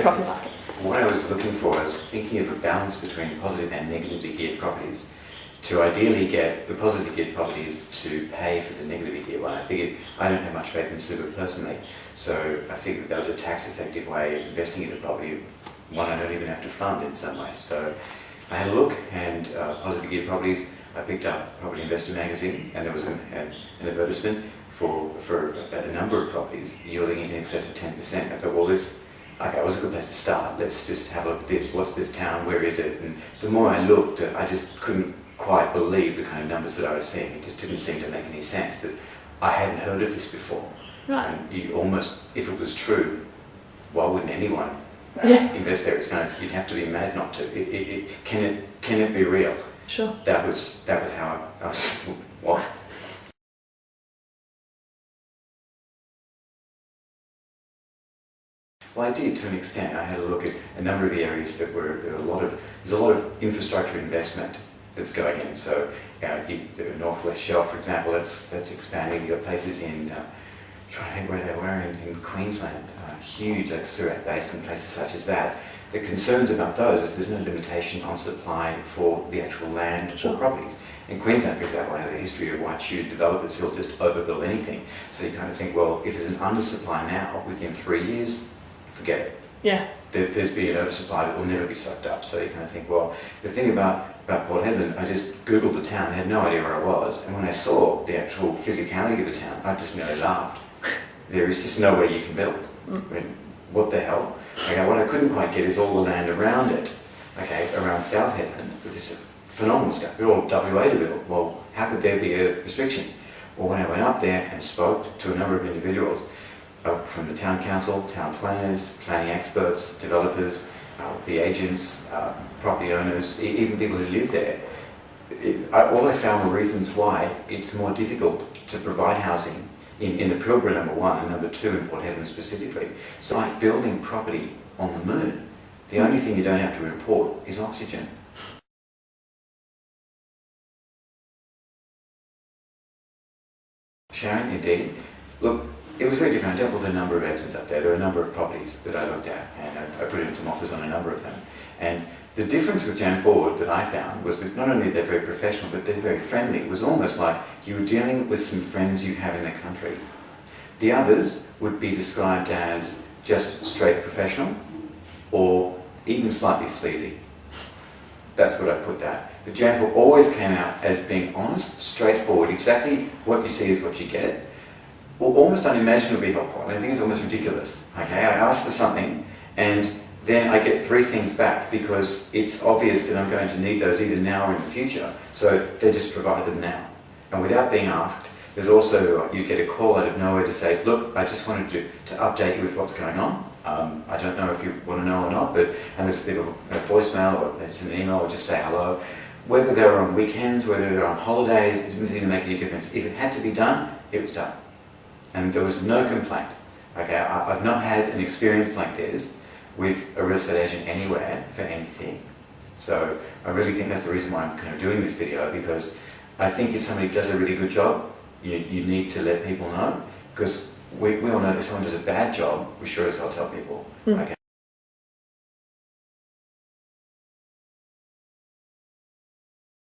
the property market. What I was looking for, I was thinking of a balance between positive and negatively geared properties to ideally get the positively geared properties to pay for the negatively geared one. I figured I don't have much faith in super personally, so I figured that was a tax-effective way of investing in a property, one I don't even have to fund in some way. So I had a look, and positively geared properties, I picked up Property Investor magazine, and there was an advertisement for a number of properties yielding in excess of 10%. I thought, well, this was a good place to start. Let's just have a look at this. What's this town? Where is it? And the more I looked, I just couldn't quite believe the kind of numbers that I was seeing. It just didn't seem to make any sense that I hadn't heard of this before. Right. And you almost, if it was true, why wouldn't anyone invest there? It's you'd have to be mad not to. Can it be real? Sure. That was how I was. What? Well, I did to an extent. I had a look at a number of the areas that there's a lot of infrastructure investment that's going in. So, the Northwest Shelf, for example, that's expanding. You've got places in, trying to think where they were, in Queensland, huge, like Surat Basin, places such as that. The concerns about those is there's no limitation on supply for the actual land or properties. In Queensland, for example, has a history of white-shoe developers who'll just overbuild anything. So you kind of think, well, if there's an undersupply now, within 3 years, forget it. Yeah. There's been an oversupply that will never be soaked up. So you kind of think, well, the thing about Port Hedland, I just Googled the town, I had no idea where I was, and when I saw the actual physicality of the town, I just nearly laughed. There is just nowhere you can build. I mean, what the hell? Okay, what I couldn't quite get is all the land around it, around South Hedland, which is a phenomenal scale. We're all WA to build. Well, how could there be a restriction? Well, when I went up there and spoke to a number of individuals, from the town council, town planners, planning experts, developers, the agents, property owners, even people who live there, all I found were reasons why it's more difficult to provide housing in the Pilbara, number one, and number two in Port Hedland specifically. So like building property on the moon, the only thing you don't have to import is oxygen. Sharon, indeed. Look, it was very different. I dealt with a number of agents up there. There were a number of properties that I looked at, and I put in some offers on a number of them. And the difference with Jan Forward that I found was that not only they're very professional, but they're very friendly. It was almost like you were dealing with some friends you have in the country. The others would be described as just straight professional, or even slightly sleazy. That's what I put that. But Jan Forward always came out as being honest, straightforward, exactly what you see is what you get. Well, almost unimaginably helpful. I mean, I think it's almost ridiculous. Okay, I ask for something, and then I get 3 things back because it's obvious that I'm going to need those either now or in the future. So they just provide them now. And without being asked, there's also, you get a call out of nowhere to say, look, I just wanted to update you with what's going on. I don't know if you want to know or not, but and they just leave a voicemail or they send an email or just say hello. Whether they're on weekends, whether they're on holidays, it doesn't seem to make any difference. If it had to be done, it was done. And there was no complaint. Okay, I've not had an experience like this with a real estate agent anywhere for anything. So I really think that's the reason why I'm kind of doing this video, because I think if somebody does a really good job, you need to let people know, because we all know that if someone does a bad job, we sure as hell tell people. Okay.